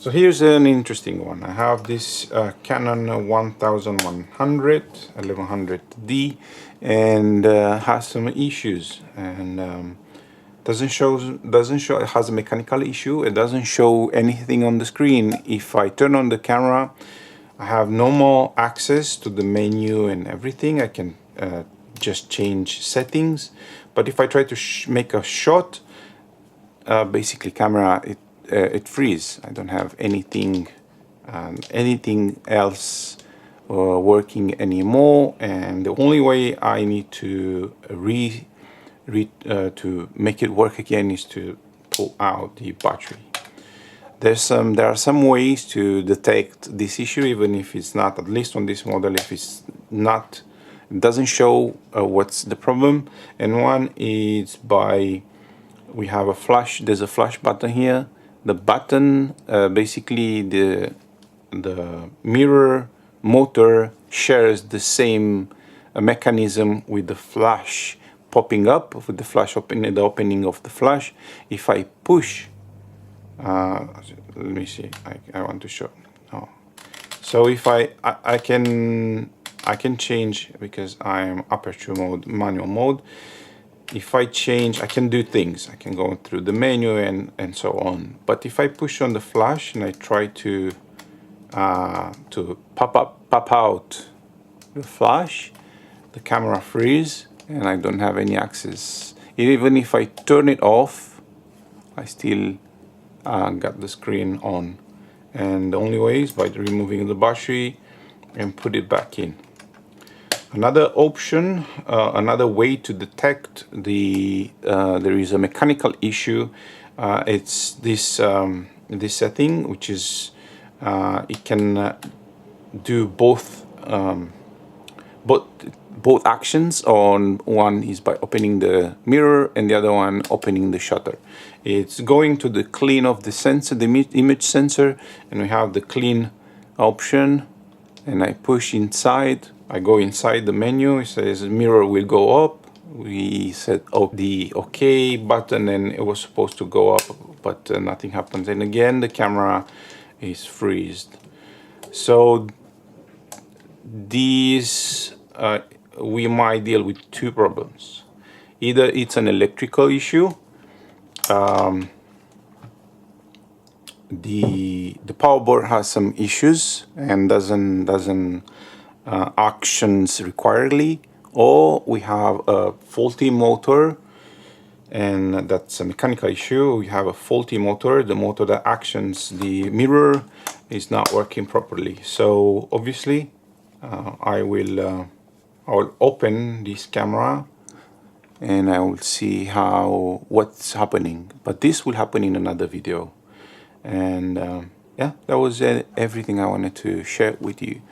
So here's an interesting one. I have this Canon 1100D and has some issues, and doesn't show it has a mechanical issue. It doesn't show anything on the screen. If I turn on the camera, I have no more access to the menu and everything. I can just change settings, but if I try to make a shot, basically camera it freezes. I don't have anything else working anymore, and the only way I need to to make it work again is to pull out the battery. There are some ways to detect this issue, even if it's not, at least on this model, if it's not, it doesn't show what's the problem. And one is by, we have a flash, there's a flash button here. The button, basically the mirror motor shares the same mechanism with the flash popping up, with the flash opening, the opening of the flash. If I push, let me see, I want to show. Oh. So if I can change, because I'm aperture mode, manual mode. If I change, I can do things. I can go through the menu and so on. But if I push on the flash and I try to pop out the flash, the camera freezes and I don't have any access. Even if I turn it off, I still got the screen on. And the only way is by removing the battery and put it back in. Another option, another way to detect there is a mechanical issue. It's this this setting, which is it can do both actions. On one is by opening the mirror, and the other one opening the shutter. It's going to the clean of the sensor, the image sensor, and we have the clean option. And I push inside. I go inside the menu. It says mirror will go up. We set up the OK button, and it was supposed to go up, but nothing happens. And again, the camera is freezed. So these we might deal with two problems. Either it's an electrical issue. The power board has some issues and doesn't actions requiredly, or we have a faulty motor, and that's a mechanical issue. We have a faulty motor. The motor that actions the mirror is not working properly. So obviously I'll open this camera and I will see what's happening, but this will happen in another video. And yeah, that was everything I wanted to share with you.